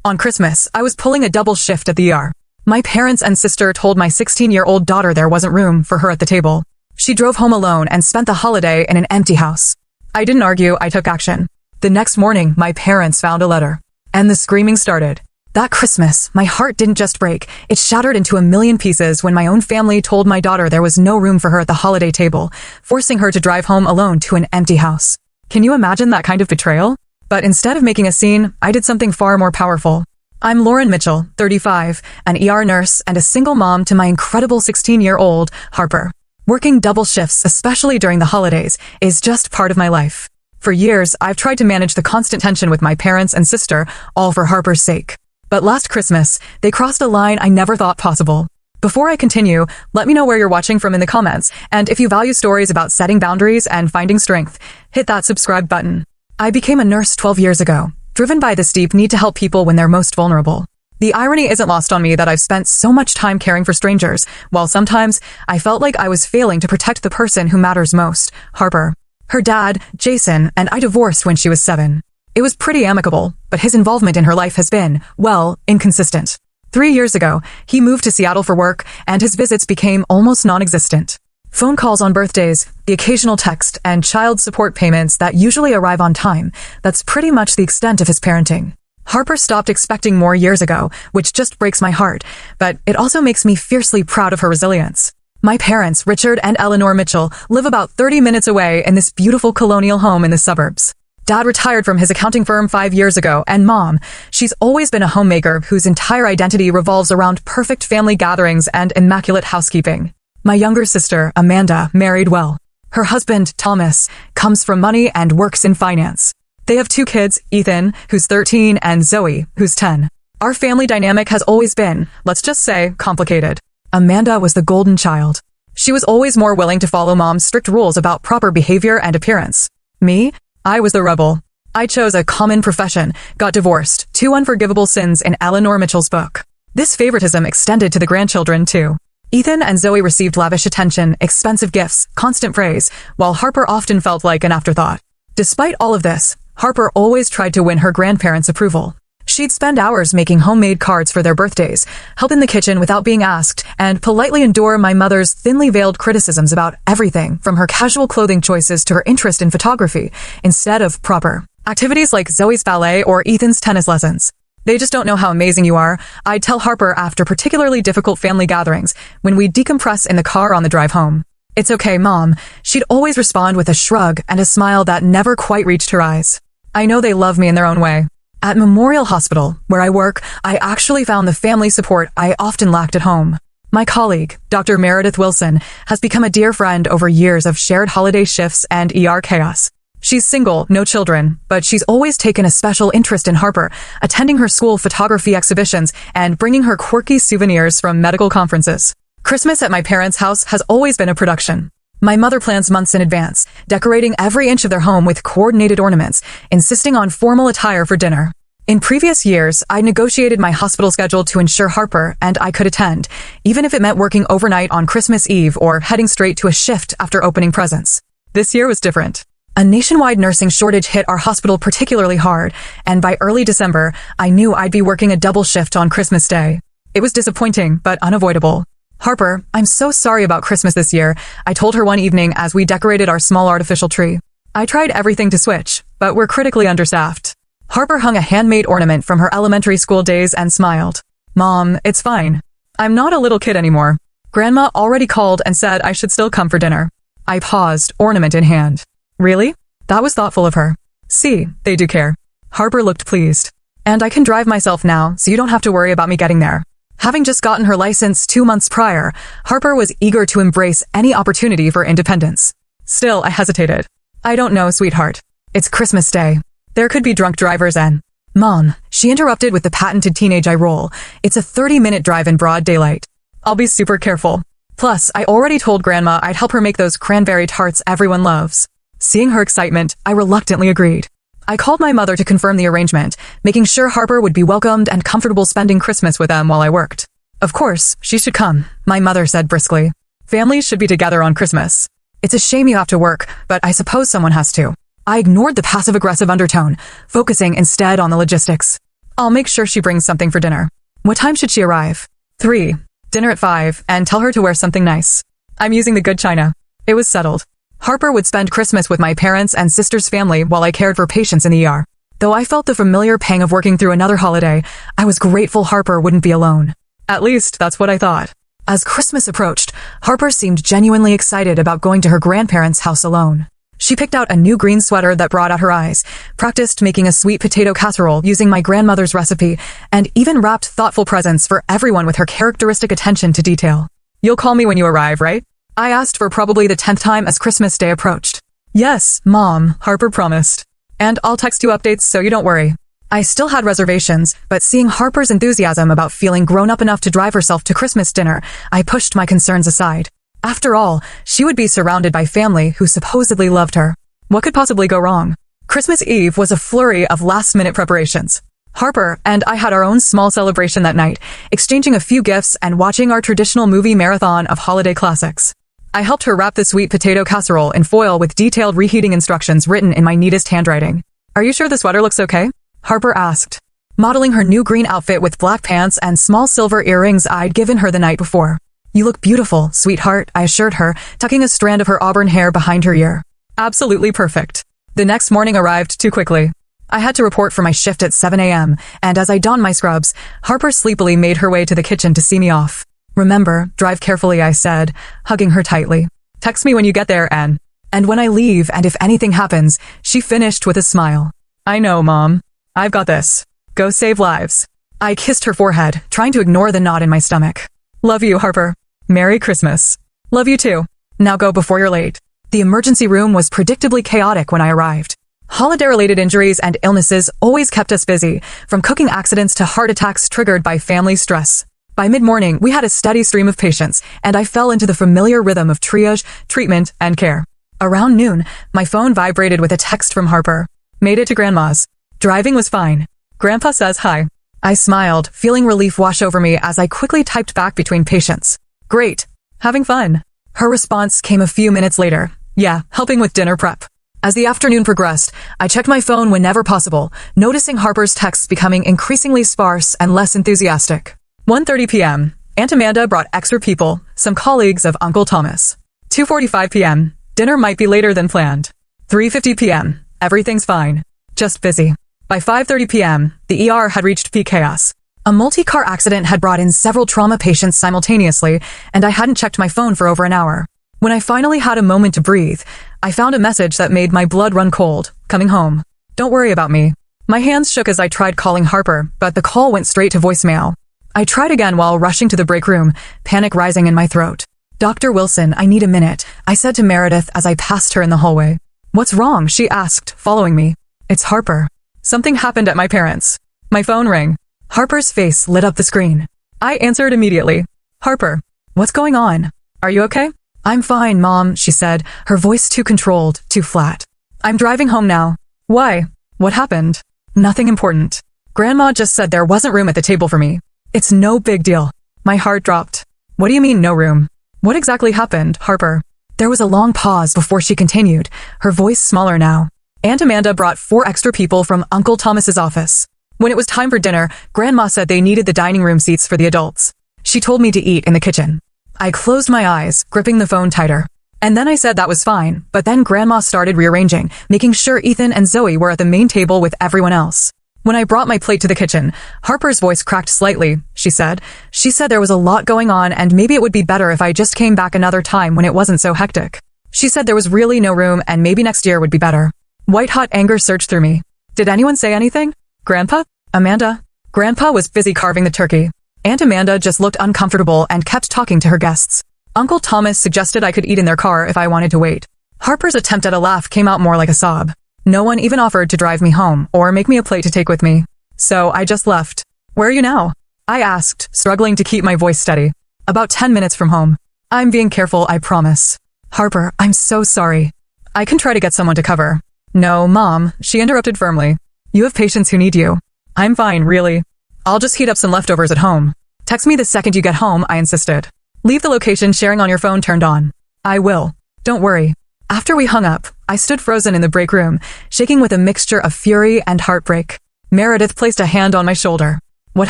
On Christmas, I was pulling a double shift at the ER. My parents and sister told my 16-year-old daughter there wasn't room for her at the table. She drove home alone and spent the holiday in an empty house. I didn't argue, I took action. The next morning, my parents found a letter. And the screaming started. That Christmas, my heart didn't just break, it shattered into a million pieces when my own family told my daughter there was no room for her at the holiday table, forcing her to drive home alone to an empty house. Can you imagine that kind of betrayal? But instead of making a scene, I did something far more powerful. I'm Lauren Mitchell, 35, an ER nurse and a single mom to my incredible 16-year-old, Harper. Working double shifts, especially during the holidays, is just part of my life. For years, I've tried to manage the constant tension with my parents and sister, all for Harper's sake. But last Christmas, they crossed a line I never thought possible. Before I continue, let me know where you're watching from in the comments, and if you value stories about setting boundaries and finding strength, hit that subscribe button. I became a nurse 12 years ago, driven by this deep need to help people when they're most vulnerable. The irony isn't lost on me that I've spent so much time caring for strangers, while sometimes I felt like I was failing to protect the person who matters most, Harper. Her dad, Jason, and I divorced when she was 7. It was pretty amicable, but his involvement in her life has been, well, inconsistent. 3 years ago, he moved to Seattle for work, and his visits became almost non-existent. Phone calls on birthdays, the occasional text, and child support payments that usually arrive on time, that's pretty much the extent of his parenting. Harper stopped expecting more years ago, which just breaks my heart, but it also makes me fiercely proud of her resilience. My parents, Richard and Eleanor Mitchell, live about 30 minutes away in this beautiful colonial home in the suburbs. Dad retired from his accounting firm 5 years ago, and Mom, she's always been a homemaker whose entire identity revolves around perfect family gatherings and immaculate housekeeping. My younger sister, Amanda, married well. Her husband, Thomas, comes from money and works in finance. They have 2 kids, Ethan, who's 13, and Zoe, who's 10. Our family dynamic has always been, let's just say, complicated. Amanda was the golden child. She was always more willing to follow Mom's strict rules about proper behavior and appearance. Me? I was the rebel. I chose a common profession, got divorced, 2 unforgivable sins in Eleanor Mitchell's book. This favoritism extended to the grandchildren, too. Ethan and Zoe received lavish attention, expensive gifts, constant praise, while Harper often felt like an afterthought. Despite all of this, Harper always tried to win her grandparents' approval. She'd spend hours making homemade cards for their birthdays, help in the kitchen without being asked, and politely endure my mother's thinly veiled criticisms about everything from her casual clothing choices to her interest in photography, instead of proper activities like Zoe's ballet or Ethan's tennis lessons. They just don't know how amazing you are, I'd tell Harper after particularly difficult family gatherings when we'd decompress in the car on the drive home. It's okay, Mom. She'd always respond with a shrug and a smile that never quite reached her eyes. I know they love me in their own way. At Memorial Hospital, where I work, I actually found the family support I often lacked at home. My colleague, Dr. Meredith Wilson, has become a dear friend over years of shared holiday shifts and ER chaos. She's single, no children, but she's always taken a special interest in Harper, attending her school photography exhibitions and bringing her quirky souvenirs from medical conferences. Christmas at my parents' house has always been a production. My mother plans months in advance, decorating every inch of their home with coordinated ornaments, insisting on formal attire for dinner. In previous years, I negotiated my hospital schedule to ensure Harper and I could attend, even if it meant working overnight on Christmas Eve or heading straight to a shift after opening presents. This year was different. A nationwide nursing shortage hit our hospital particularly hard, and by early December, I knew I'd be working a double shift on Christmas Day. It was disappointing, but unavoidable. Harper, I'm so sorry about Christmas this year, I told her one evening as we decorated our small artificial tree. I tried everything to switch, but we're critically understaffed. Harper hung a handmade ornament from her elementary school days and smiled. Mom, it's fine. I'm not a little kid anymore. Grandma already called and said I should still come for dinner. I paused, ornament in hand. Really? That was thoughtful of her. See, they do care. Harper looked pleased. And I can drive myself now, so you don't have to worry about me getting there. Having just gotten her license 2 months prior, Harper was eager to embrace any opportunity for independence. Still, I hesitated. I don't know, sweetheart. It's Christmas Day. There could be drunk drivers and... Mom, she interrupted with the patented teenage eye roll. It's a 30-minute drive in broad daylight. I'll be super careful. Plus, I already told Grandma I'd help her make those cranberry tarts everyone loves. Seeing her excitement, I reluctantly agreed. I called my mother to confirm the arrangement, making sure Harper would be welcomed and comfortable spending Christmas with them while I worked. Of course, she should come, my mother said briskly. Families should be together on Christmas. It's a shame you have to work, but I suppose someone has to. I ignored the passive-aggressive undertone, focusing instead on the logistics. I'll make sure she brings something for dinner. What time should she arrive? 3. Dinner at 5, and tell her to wear something nice. I'm using the good china. It was settled. Harper would spend Christmas with my parents and sister's family while I cared for patients in the ER. Though I felt the familiar pang of working through another holiday, I was grateful Harper wouldn't be alone. At least, that's what I thought. As Christmas approached, Harper seemed genuinely excited about going to her grandparents' house alone. She picked out a new green sweater that brought out her eyes, practiced making a sweet potato casserole using my grandmother's recipe, and even wrapped thoughtful presents for everyone with her characteristic attention to detail. You'll call me when you arrive, right? I asked for probably the 10th time as Christmas Day approached. Yes, Mom, Harper promised. And I'll text you updates so you don't worry. I still had reservations, but seeing Harper's enthusiasm about feeling grown up enough to drive herself to Christmas dinner, I pushed my concerns aside. After all, she would be surrounded by family who supposedly loved her. What could possibly go wrong? Christmas Eve was a flurry of last-minute preparations. Harper and I had our own small celebration that night, exchanging a few gifts and watching our traditional movie marathon of holiday classics. I helped her wrap the sweet potato casserole in foil with detailed reheating instructions written in my neatest handwriting. Are you sure the sweater looks okay? Harper asked, modeling her new green outfit with black pants and small silver earrings I'd given her the night before. You look beautiful, sweetheart, I assured her, tucking a strand of her auburn hair behind her ear. Absolutely perfect. The next morning arrived too quickly. I had to report for my shift at 7 a.m., and as I donned my scrubs, Harper sleepily made her way to the kitchen to see me off. Remember, drive carefully, I said, hugging her tightly. Text me when you get there, Anne. And when I leave, and if anything happens, she finished with a smile. I know, Mom. I've got this. Go save lives. I kissed her forehead, trying to ignore the knot in my stomach. Love you, Harper. Merry Christmas. Love you too. Now go before you're late. The emergency room was predictably chaotic when I arrived. Holiday-related injuries and illnesses always kept us busy, from cooking accidents to heart attacks triggered by family stress. By mid-morning, we had a steady stream of patients, and I fell into the familiar rhythm of triage, treatment, and care. Around noon, my phone vibrated with a text from Harper. Made it to Grandma's. Driving was fine. Grandpa says hi. I smiled, feeling relief wash over me as I quickly typed back between patients. Great. Having fun. Her response came a few minutes later. Yeah, helping with dinner prep. As the afternoon progressed, I checked my phone whenever possible, noticing Harper's texts becoming increasingly sparse and less enthusiastic. 1:30 p.m. Aunt Amanda brought extra people, some colleagues of Uncle Thomas. 2:45 p.m. Dinner might be later than planned. 3:50 p.m. Everything's fine. Just busy. By 5:30 p.m., the ER had reached peak chaos. A multi-car accident had brought in several trauma patients simultaneously, and I hadn't checked my phone for over an hour. When I finally had a moment to breathe, I found a message that made my blood run cold. Coming home. Don't worry about me. My hands shook as I tried calling Harper, but the call went straight to voicemail. I tried again while rushing to the break room, panic rising in my throat. Dr. Wilson, I need a minute, I said to Meredith as I passed her in the hallway. What's wrong? She asked, following me. It's Harper. Something happened at my parents'. My phone rang. Harper's face lit up the screen. I answered immediately. Harper, what's going on? Are you okay? I'm fine, Mom, she said, her voice too controlled, too flat. I'm driving home now. Why? What happened? Nothing important. Grandma just said there wasn't room at the table for me. It's no big deal. My heart dropped. What do you mean, no room? What exactly happened, Harper? There was a long pause before she continued, her voice smaller now. Aunt Amanda brought 4 extra people from Uncle Thomas's office. When it was time for dinner, Grandma said they needed the dining room seats for the adults. She told me to eat in the kitchen. I closed my eyes, gripping the phone tighter. And then I said that was fine, but then Grandma started rearranging, making sure Ethan and Zoe were at the main table with everyone else. When I brought my plate to the kitchen, Harper's voice cracked slightly, she said. She said there was a lot going on and maybe it would be better if I just came back another time when it wasn't so hectic. She said there was really no room and maybe next year would be better. White-hot anger surged through me. Did anyone say anything? Grandpa? Amanda? Grandpa was busy carving the turkey. Aunt Amanda just looked uncomfortable and kept talking to her guests. Uncle Thomas suggested I could eat in their car if I wanted to wait. Harper's attempt at a laugh came out more like a sob. No one even offered to drive me home or make me a plate to take with me. So I just left. Where are you now? I asked, struggling to keep my voice steady. About 10 minutes from home. I'm being careful, I promise. Harper, I'm so sorry. I can try to get someone to cover. No, Mom, she interrupted firmly. You have patients who need you. I'm fine, really. I'll just heat up some leftovers at home. Text me the second you get home, I insisted. Leave the location sharing on your phone turned on. I will. Don't worry. After we hung up, I stood frozen in the break room, shaking with a mixture of fury and heartbreak. Meredith placed a hand on my shoulder. What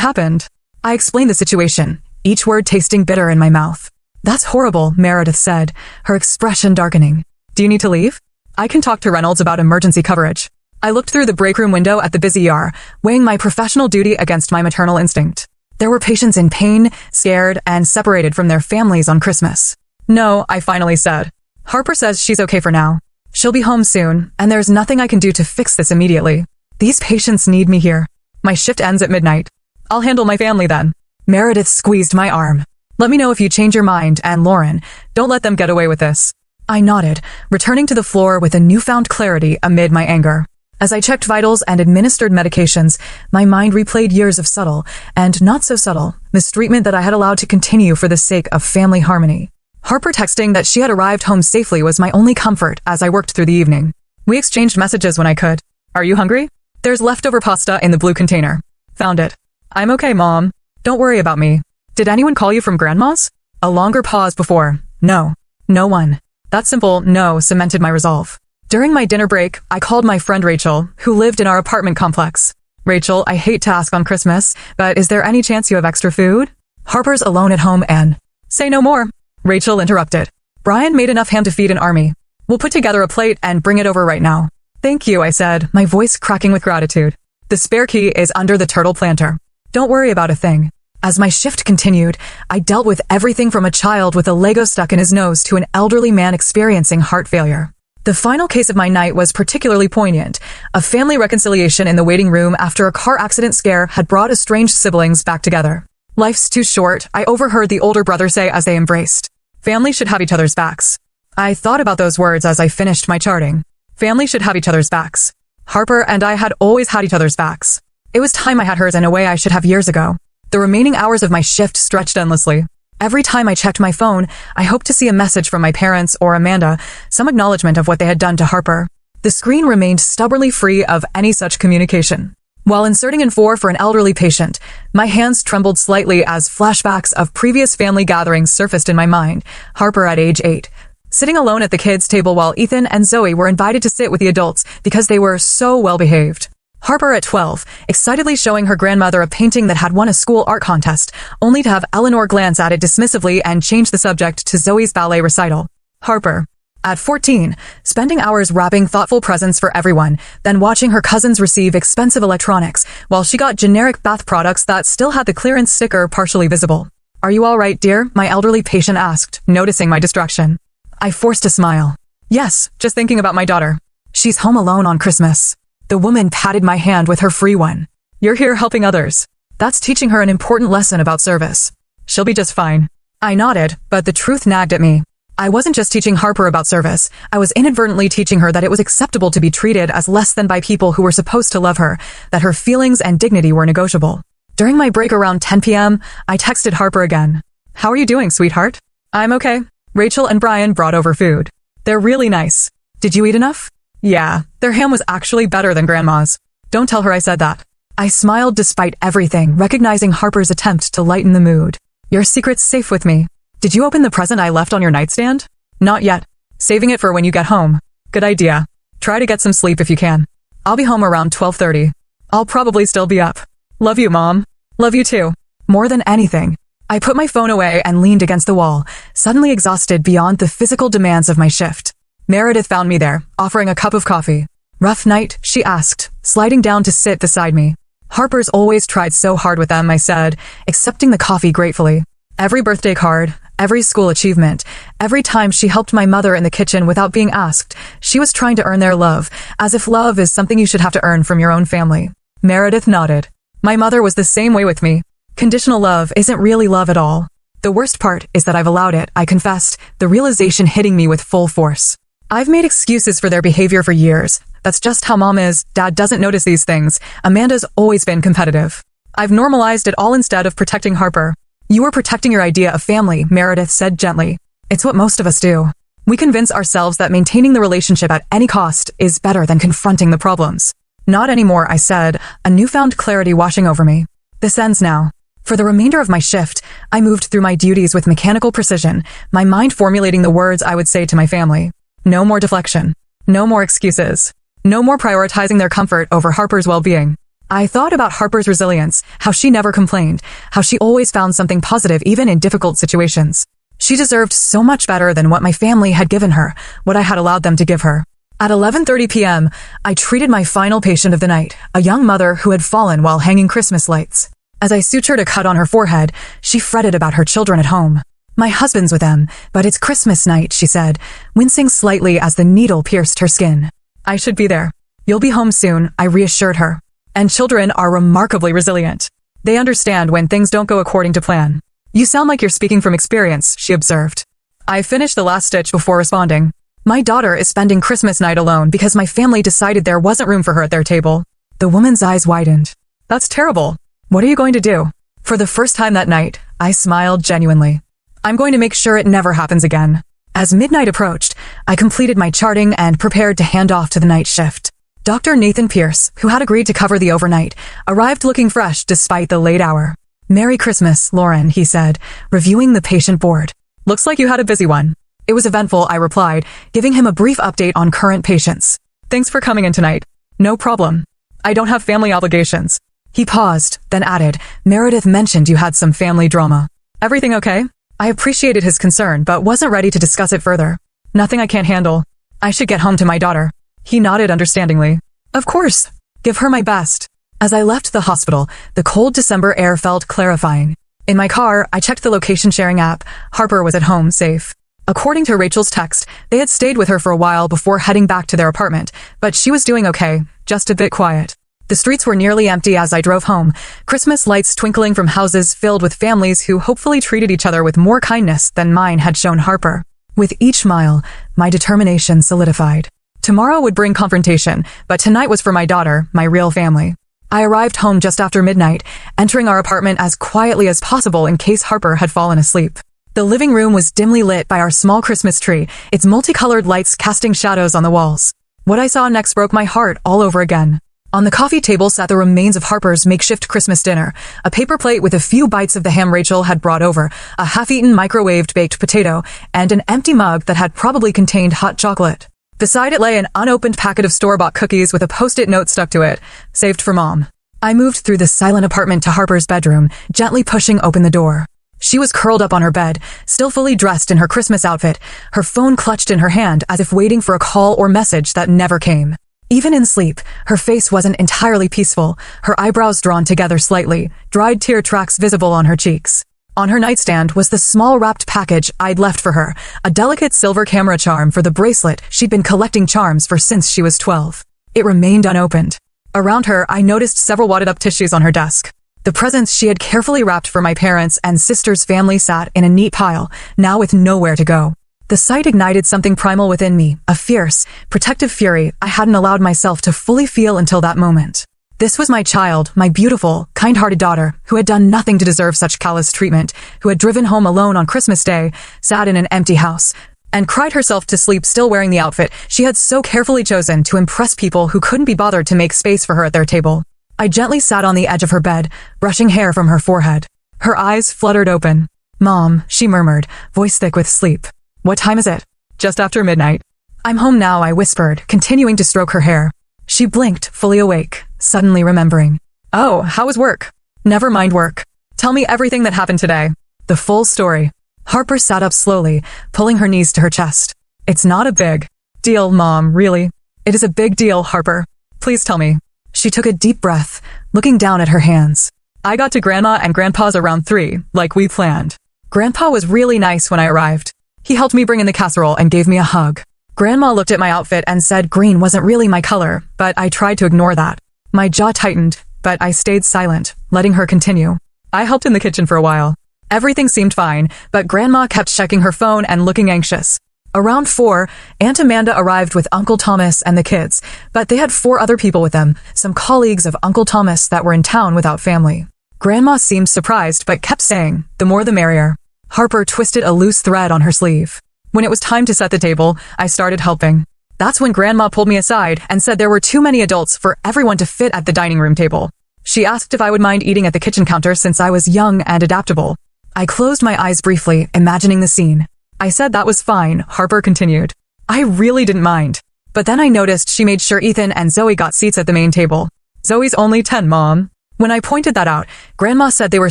happened? I explained the situation, each word tasting bitter in my mouth. That's horrible, Meredith said, her expression darkening. Do you need to leave? I can talk to Reynolds about emergency coverage. I looked through the break room window at the busy ER, weighing my professional duty against my maternal instinct. There were patients in pain, scared, and separated from their families on Christmas. No, I finally said. Harper says she's okay for now. She'll be home soon, and there's nothing I can do to fix this immediately. These patients need me here. My shift ends at midnight. I'll handle my family then. Meredith squeezed my arm. Let me know if you change your mind, and Lauren, don't let them get away with this. I nodded, returning to the floor with a newfound clarity amid my anger. As I checked vitals and administered medications, my mind replayed years of subtle, and not so subtle, mistreatment that I had allowed to continue for the sake of family harmony. Harper texting that she had arrived home safely was my only comfort as I worked through the evening. We exchanged messages when I could. Are you hungry? There's leftover pasta in the blue container. Found it. I'm okay, Mom. Don't worry about me. Did anyone call you from Grandma's? A longer pause before. No. No one. That simple no cemented my resolve. During my dinner break, I called my friend Rachel, who lived in our apartment complex. Rachel, I hate to ask on Christmas, but is there any chance you have extra food? Harper's alone at home and... Say no more. Rachel interrupted. Brian made enough ham to feed an army. We'll put together a plate and bring it over right now. Thank you, I said, my voice cracking with gratitude. The spare key is under the turtle planter. Don't worry about a thing. As my shift continued, I dealt with everything from a child with a Lego stuck in his nose to an elderly man experiencing heart failure. The final case of my night was particularly poignant, a family reconciliation in the waiting room after a car accident scare had brought estranged siblings back together. Life's too short, I overheard the older brother say as they embraced. Family should have each other's backs. I thought about those words as I finished my charting. Family should have each other's backs. Harper and I had always had each other's backs. It was time I had hers in a way I should have years ago. The remaining hours of my shift stretched endlessly. Every time I checked my phone, I hoped to see a message from my parents or Amanda, some acknowledgement of what they had done to Harper. The screen remained stubbornly free of any such communication. While inserting N4 for an elderly patient, my hands trembled slightly as flashbacks of previous family gatherings surfaced in my mind. Harper at age 8. Sitting alone at the kids' table while Ethan and Zoe were invited to sit with the adults because they were so well behaved. Harper at 12, excitedly showing her grandmother a painting that had won a school art contest, only to have Eleanor glance at it dismissively and change the subject to Zoe's ballet recital. Harper. At 14, spending hours wrapping thoughtful presents for everyone, then watching her cousins receive expensive electronics, while she got generic bath products that still had the clearance sticker partially visible. Are you all right, dear? My elderly patient asked, noticing my distraction. I forced a smile. Yes, just thinking about my daughter. She's home alone on Christmas. The woman patted my hand with her free one. You're here helping others. That's teaching her an important lesson about service. She'll be just fine. I nodded, but the truth nagged at me. I wasn't just teaching Harper about service. I was inadvertently teaching her that it was acceptable to be treated as less than by people who were supposed to love her, that her feelings and dignity were negotiable. During my break around 10 p.m., I texted Harper again. How are you doing, sweetheart? I'm okay. Rachel and Brian brought over food. They're really nice. Did you eat enough? Yeah, their ham was actually better than Grandma's. Don't tell her I said that. I smiled despite everything, recognizing Harper's attempt to lighten the mood. Your secret's safe with me. Did you open the present I left on your nightstand? Not yet. Saving it for when you get home. Good idea. Try to get some sleep if you can. I'll be home around 12:30. I'll probably still be up. Love you, Mom. Love you too. More than anything. I put my phone away and leaned against the wall, suddenly exhausted beyond the physical demands of my shift. Meredith found me there, offering a cup of coffee. Rough night, she asked, sliding down to sit beside me. Harper's always tried so hard with them, I said, accepting the coffee gratefully. Every birthday card, every school achievement, every time she helped my mother in the kitchen without being asked, she was trying to earn their love, as if love is something you should have to earn from your own family. Meredith nodded. My mother was the same way with me. Conditional love isn't really love at all. The worst part is that I've allowed it, I confessed, the realization hitting me with full force. I've made excuses for their behavior for years. That's just how Mom is. Dad doesn't notice these things. Amanda's always been competitive. I've normalized it all instead of protecting Harper. You were protecting your idea of family, Meredith said gently. It's what most of us do. We convince ourselves that maintaining the relationship at any cost is better than confronting the problems. Not anymore, I said, a newfound clarity washing over me. This ends now. For the remainder of my shift, I moved through my duties with mechanical precision, my mind formulating the words I would say to my family. No more deflection. No more excuses. No more prioritizing their comfort over Harper's well-being. I thought about Harper's resilience, how she never complained, how she always found something positive even in difficult situations. She deserved so much better than what my family had given her, what I had allowed them to give her. At 11:30 p.m., I treated my final patient of the night, a young mother who had fallen while hanging Christmas lights. As I sutured a cut on her forehead, she fretted about her children at home. "My husband's with them, but it's Christmas night," she said, wincing slightly as the needle pierced her skin. "I should be there. You'll be home soon," I reassured her. And children are remarkably resilient. They understand when things don't go according to plan. "You sound like you're speaking from experience," she observed. I finished the last stitch before responding. "My daughter is spending Christmas night alone because my family decided there wasn't room for her at their table." The woman's eyes widened. "That's terrible. What are you going to do?" For the first time that night, I smiled genuinely. "I'm going to make sure it never happens again." As midnight approached, I completed my charting and prepared to hand off to the night shift. Dr. Nathan Pierce, who had agreed to cover the overnight, arrived looking fresh despite the late hour. "Merry Christmas, Lauren," he said, reviewing the patient board. "Looks like you had a busy one." "It was eventful," I replied, giving him a brief update on current patients. "Thanks for coming in tonight." "No problem. I don't have family obligations." He paused, then added, "Meredith mentioned you had some family drama. Everything okay?" I appreciated his concern, but wasn't ready to discuss it further. "Nothing I can't handle. I should get home to my daughter." He nodded understandingly. "Of course. Give her my best." As I left the hospital, the cold December air felt clarifying. In my car, I checked the location-sharing app. Harper was at home, safe. According to Rachel's text, they had stayed with her for a while before heading back to their apartment, but she was doing okay, just a bit quiet. The streets were nearly empty as I drove home, Christmas lights twinkling from houses filled with families who hopefully treated each other with more kindness than mine had shown Harper. With each mile, my determination solidified. Tomorrow would bring confrontation, but tonight was for my daughter, my real family. I arrived home just after midnight, entering our apartment as quietly as possible in case Harper had fallen asleep. The living room was dimly lit by our small Christmas tree, its multicolored lights casting shadows on the walls. What I saw next broke my heart all over again. On the coffee table sat the remains of Harper's makeshift Christmas dinner, a paper plate with a few bites of the ham Rachel had brought over, a half-eaten microwaved baked potato, and an empty mug that had probably contained hot chocolate. Beside it lay an unopened packet of store-bought cookies with a post-it note stuck to it, saved for Mom. I moved through the silent apartment to Harper's bedroom, gently pushing open the door. She was curled up on her bed, still fully dressed in her Christmas outfit, her phone clutched in her hand as if waiting for a call or message that never came. Even in sleep, her face wasn't entirely peaceful, her eyebrows drawn together slightly, dried tear tracks visible on her cheeks. On her nightstand was the small wrapped package I'd left for her, a delicate silver camera charm for the bracelet she'd been collecting charms for since she was 12. It remained unopened. Around her, I noticed several wadded up tissues on her desk. The presents she had carefully wrapped for my parents and sister's family sat in a neat pile, now with nowhere to go. The sight ignited something primal within me, a fierce, protective fury I hadn't allowed myself to fully feel until that moment. This was my child, my beautiful, kind-hearted daughter, who had done nothing to deserve such callous treatment, who had driven home alone on Christmas Day, sat in an empty house, and cried herself to sleep still wearing the outfit she had so carefully chosen to impress people who couldn't be bothered to make space for her at their table. I gently sat on the edge of her bed, brushing hair from her forehead. Her eyes fluttered open. "Mom," she murmured, voice thick with sleep. "What time is it?" "Just after midnight." "I'm home now," I whispered, continuing to stroke her hair. She blinked, fully awake, suddenly remembering. "Oh, how was work?" "Never mind work. Tell me everything that happened today." The full story. Harper sat up slowly, pulling her knees to her chest. "It's not a big deal, Mom, really. It is a big deal, Harper. Please tell me." She took a deep breath, looking down at her hands. "I got to Grandma and Grandpa's around 3, like we planned. Grandpa was really nice when I arrived. He helped me bring in the casserole and gave me a hug. Grandma looked at my outfit and said green wasn't really my color, but I tried to ignore that. My jaw tightened, but I stayed silent, letting her continue. I helped in the kitchen for a while. Everything seemed fine, but Grandma kept checking her phone and looking anxious. Around 4, Aunt Amanda arrived with Uncle Thomas and the kids, but they had 4 other people with them, some colleagues of Uncle Thomas that were in town without family. Grandma seemed surprised but kept saying, "The more the merrier." Harper twisted a loose thread on her sleeve. When it was time to set the table, I started helping. That's when Grandma pulled me aside and said there were too many adults for everyone to fit at the dining room table. She asked if I would mind eating at the kitchen counter since I was young and adaptable. I closed my eyes briefly, imagining the scene. I said that was fine, Harper continued. I really didn't mind. But then I noticed she made sure Ethan and Zoe got seats at the main table. Zoe's only 10, Mom. When I pointed that out, Grandma said they were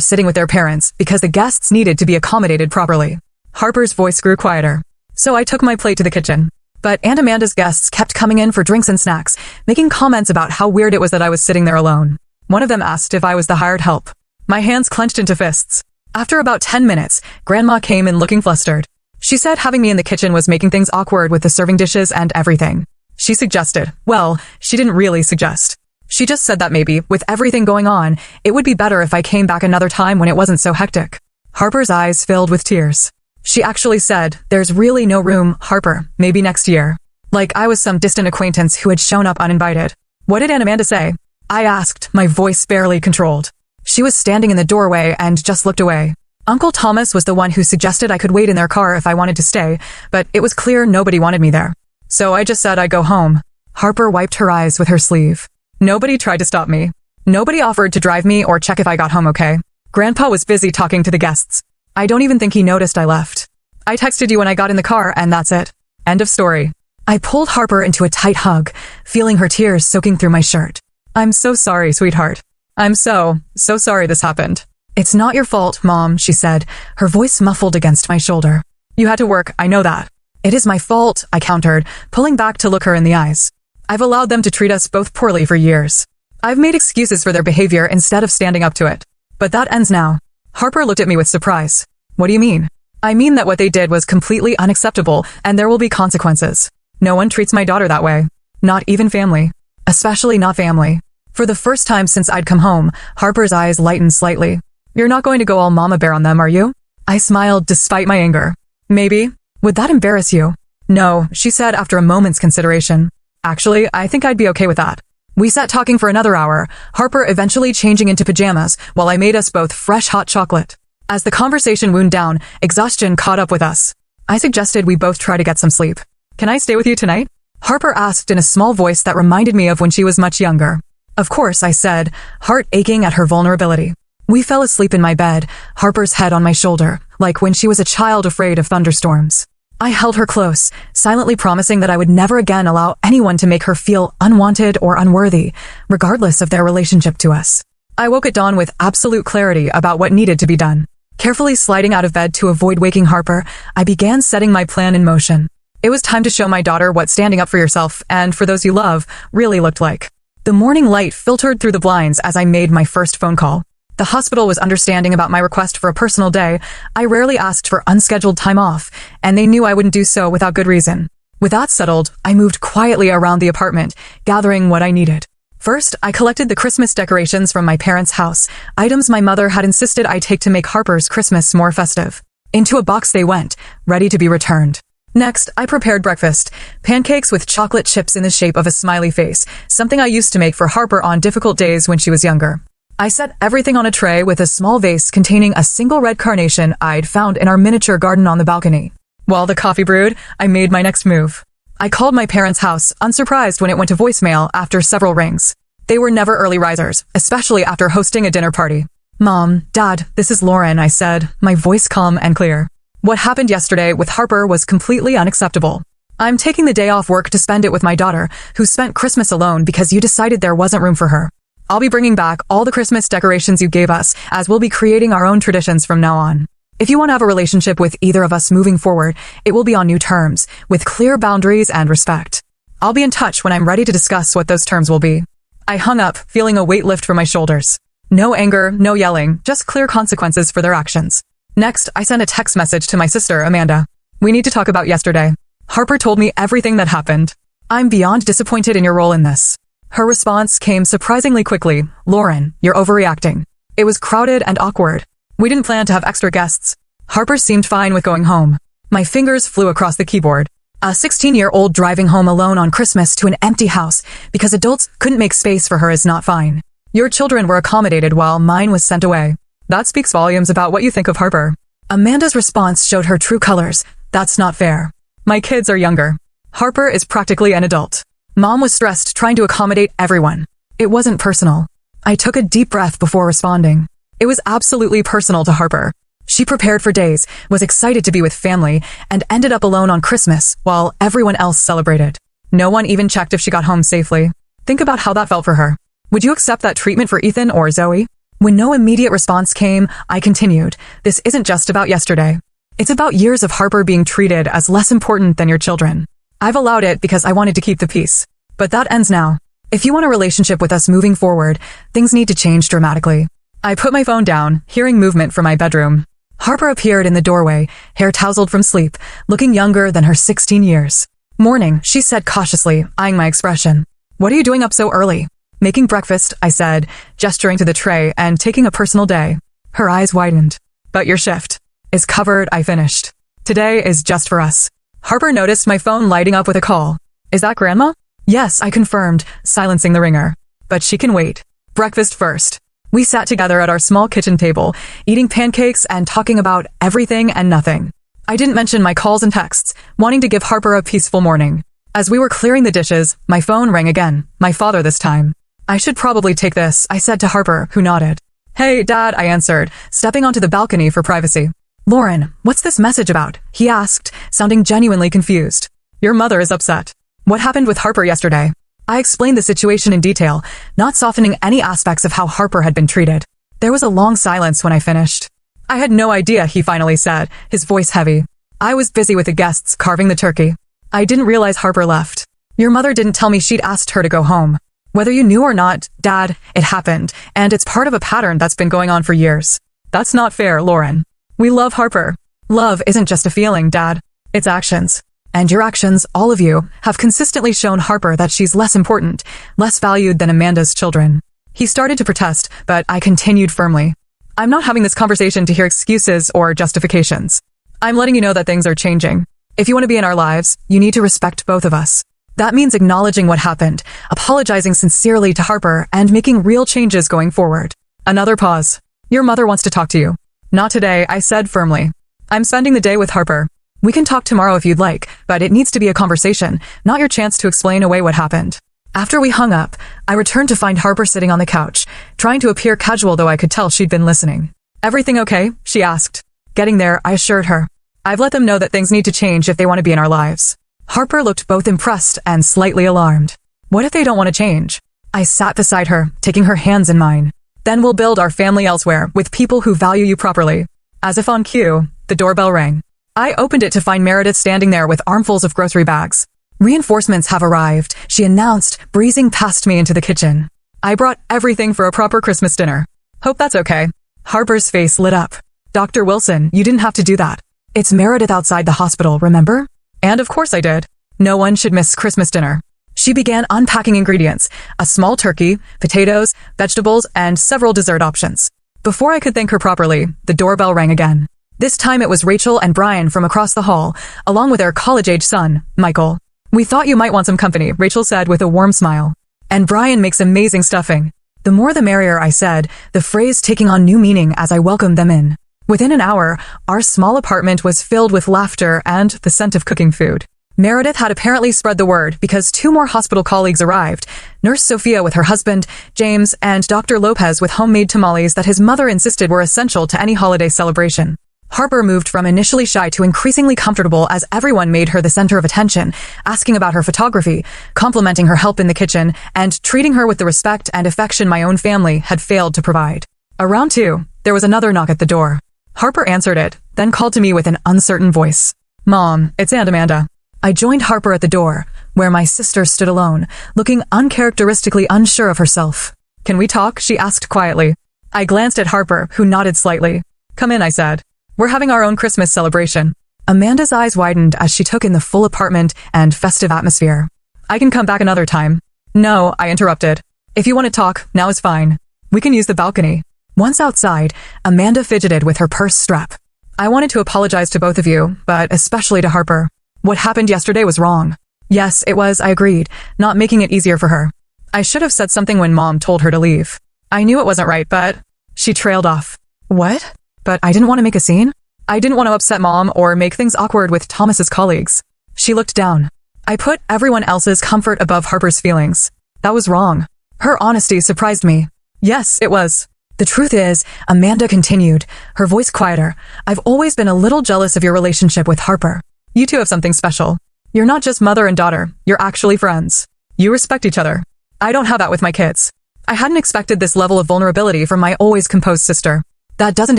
sitting with their parents because the guests needed to be accommodated properly. Harper's voice grew quieter. So I took my plate to the kitchen. But Aunt Amanda's guests kept coming in for drinks and snacks, making comments about how weird it was that I was sitting there alone. One of them asked if I was the hired help. My hands clenched into fists. After about 10 minutes, Grandma came in looking flustered. She said having me in the kitchen was making things awkward with the serving dishes and everything. She suggested, well, she didn't really suggest. She just said that maybe, with everything going on, it would be better if I came back another time when it wasn't so hectic. Harper's eyes filled with tears. She actually said, there's really no room, Harper, maybe next year. Like I was some distant acquaintance who had shown up uninvited. What did Aunt Amanda say? I asked, my voice barely controlled. She was standing in the doorway and just looked away. Uncle Thomas was the one who suggested I could wait in their car if I wanted to stay, but it was clear nobody wanted me there. So I just said I'd go home. Harper wiped her eyes with her sleeve. Nobody tried to stop me. Nobody offered to drive me or check if I got home okay. Grandpa was busy talking to the guests. I don't even think he noticed I left. I texted you when I got in the car and that's it. End of story. I pulled Harper into a tight hug, feeling her tears soaking through my shirt. I'm so sorry, sweetheart. I'm so sorry this happened. It's not your fault, Mom, she said, her voice muffled against my shoulder. You had to work, I know that. It is my fault, I countered, pulling back to look her in the eyes. I've allowed them to treat us both poorly for years. I've made excuses for their behavior instead of standing up to it. But that ends now. Harper looked at me with surprise. What do you mean? I mean that what they did was completely unacceptable and there will be consequences. No one treats my daughter that way. Not even family. Especially not family. For the first time since I'd come home, Harper's eyes lightened slightly. You're not going to go all mama bear on them, are you? I smiled despite my anger. Maybe. Would that embarrass you? No, she said after a moment's consideration. Actually, I think I'd be okay with that. We sat talking for another hour, Harper eventually changing into pajamas while I made us both fresh hot chocolate. As the conversation wound down, exhaustion caught up with us. I suggested we both try to get some sleep. Can I stay with you tonight? Harper asked in a small voice that reminded me of when she was much younger. Of course, I said, heart aching at her vulnerability. We fell asleep in my bed, Harper's head on my shoulder, like when she was a child afraid of thunderstorms. I held her close, silently promising that I would never again allow anyone to make her feel unwanted or unworthy, regardless of their relationship to us. I woke at dawn with absolute clarity about what needed to be done. Carefully sliding out of bed to avoid waking Harper, I began setting my plan in motion. It was time to show my daughter what standing up for yourself, and for those you love, really looked like. The morning light filtered through the blinds as I made my first phone call. The hospital was understanding about my request for a personal day. I rarely asked for unscheduled time off, and they knew I wouldn't do so without good reason. With that settled, I moved quietly around the apartment, gathering what I needed. First, I collected the Christmas decorations from my parents' house, items my mother had insisted I take to make Harper's Christmas more festive. Into a box they went, ready to be returned. Next, I prepared breakfast, pancakes with chocolate chips in the shape of a smiley face, something I used to make for Harper on difficult days when she was younger. I set everything on a tray with a small vase containing a single red carnation I'd found in our miniature garden on the balcony. While the coffee brewed, I made my next move. I called my parents' house, unsurprised when it went to voicemail after several rings. They were never early risers, especially after hosting a dinner party. Mom, Dad, this is Lauren, I said, my voice calm and clear. What happened yesterday with Harper was completely unacceptable. I'm taking the day off work to spend it with my daughter, who spent Christmas alone because you decided there wasn't room for her. I'll be bringing back all the Christmas decorations you gave us, as we'll be creating our own traditions from now on. If you want to have a relationship with either of us moving forward, it will be on new terms, with clear boundaries and respect. I'll be in touch when I'm ready to discuss what those terms will be. I hung up, feeling a weight lift from my shoulders. No anger, no yelling, just clear consequences for their actions. Next, I sent a text message to my sister, Amanda. We need to talk about yesterday. Harper told me everything that happened. I'm beyond disappointed in your role in this. Her response came surprisingly quickly. Lauren, you're overreacting. It was crowded and awkward. We didn't plan to have extra guests. Harper seemed fine with going home. My fingers flew across the keyboard. A 16-year-old driving home alone on Christmas to an empty house because adults couldn't make space for her is not fine. Your children were accommodated while mine was sent away. That speaks volumes about what you think of Harper. Amanda's response showed her true colors. That's not fair. My kids are younger. Harper is practically an adult. Mom was stressed trying to accommodate everyone. It wasn't personal. I took a deep breath before responding. It was absolutely personal to Harper. She prepared for days, was excited to be with family, and ended up alone on Christmas while everyone else celebrated. No one even checked if she got home safely. Think about how that felt for her. Would you accept that treatment for Ethan or Zoe? When no immediate response came, I continued. This isn't just about yesterday. It's about years of Harper being treated as less important than your children. I've allowed it because I wanted to keep the peace. But that ends now. If you want a relationship with us moving forward, things need to change dramatically. I put my phone down, hearing movement from my bedroom. Harper appeared in the doorway, hair tousled from sleep, looking younger than her 16 years. Morning, she said cautiously, eyeing my expression. What are you doing up so early? Making breakfast, I said, gesturing to the tray and taking a personal day. Her eyes widened. But your shift is covered, I finished. Today is just for us. Harper noticed my phone lighting up with a call. Is that Grandma? Yes, I confirmed, silencing the ringer. But she can wait. Breakfast first. We sat together at our small kitchen table, eating pancakes and talking about everything and nothing. I didn't mention my calls and texts, wanting to give Harper a peaceful morning. As we were clearing the dishes, my phone rang again, my father this time. I should probably take this, I said to Harper, who nodded. Hey, Dad, I answered, stepping onto the balcony for privacy. Lauren, what's this message about? He asked, sounding genuinely confused. Your mother is upset. What happened with Harper yesterday? I explained the situation in detail, not softening any aspects of how Harper had been treated. There was a long silence when I finished. I had no idea, he finally said, his voice heavy. I was busy with the guests carving the turkey. I didn't realize Harper left. Your mother didn't tell me she'd asked her to go home. Whether you knew or not, Dad, it happened, and it's part of a pattern that's been going on for years. That's not fair, Lauren. We love Harper. Love isn't just a feeling, Dad. It's actions. And your actions, all of you, have consistently shown Harper that she's less important, less valued than Amanda's children. He started to protest, but I continued firmly. I'm not having this conversation to hear excuses or justifications. I'm letting you know that things are changing. If you want to be in our lives, you need to respect both of us. That means acknowledging what happened, apologizing sincerely to Harper, and making real changes going forward. Another pause. Your mother wants to talk to you. Not today, I said firmly. I'm spending the day with Harper. We can talk tomorrow if you'd like, but it needs to be a conversation, not your chance to explain away what happened. After we hung up, I returned to find Harper sitting on the couch, trying to appear casual though I could tell she'd been listening. Everything okay? She asked. Getting there, I assured her. I've let them know that things need to change if they want to be in our lives. Harper looked both impressed and slightly alarmed. What if they don't want to change? I sat beside her, taking her hands in mine. Then we'll build our family elsewhere, with people who value you properly. As if on cue, the doorbell rang. I opened it to find Meredith standing there with armfuls of grocery bags. Reinforcements have arrived, she announced, breezing past me into the kitchen. I brought everything for a proper Christmas dinner. Hope that's okay. Harper's face lit up. Dr. Wilson, you didn't have to do that. It's Meredith outside the hospital, remember? And of course I did. No one should miss Christmas dinner. She began unpacking ingredients, a small turkey, potatoes, vegetables, and several dessert options. Before I could thank her properly, the doorbell rang again. This time it was Rachel and Brian from across the hall, along with their college-age son, Michael. We thought you might want some company, Rachel said with a warm smile. And Brian makes amazing stuffing. The more the merrier, I said, the phrase taking on new meaning as I welcomed them in. Within an hour, our small apartment was filled with laughter and the scent of cooking food. Meredith had apparently spread the word because 2 more hospital colleagues arrived, Nurse Sophia with her husband, James, and Dr. Lopez with homemade tamales that his mother insisted were essential to any holiday celebration. Harper moved from initially shy to increasingly comfortable as everyone made her the center of attention, asking about her photography, complimenting her help in the kitchen, and treating her with the respect and affection my own family had failed to provide. Around 2, there was another knock at the door. Harper answered it, then called to me with an uncertain voice. Mom, it's Aunt Amanda. I joined Harper at the door, where my sister stood alone, looking uncharacteristically unsure of herself. Can we talk? She asked quietly. I glanced at Harper, who nodded slightly. Come in, I said. We're having our own Christmas celebration. Amanda's eyes widened as she took in the full apartment and festive atmosphere. I can come back another time. No, I interrupted. If you want to talk, now is fine. We can use the balcony. Once outside, Amanda fidgeted with her purse strap. I wanted to apologize to both of you, but especially to Harper. What happened yesterday was wrong. Yes, it was, I agreed, not making it easier for her. I should have said something when Mom told her to leave. I knew it wasn't right, but... She trailed off. What? But I didn't want to make a scene. I didn't want to upset Mom or make things awkward with Thomas's colleagues. She looked down. I put everyone else's comfort above Harper's feelings. That was wrong. Her honesty surprised me. Yes, it was. The truth is, Amanda continued, her voice quieter, I've always been a little jealous of your relationship with Harper. You two have something special. You're not just mother and daughter, you're actually friends. You respect each other. I don't have that with my kids. I hadn't expected this level of vulnerability from my always composed sister. That doesn't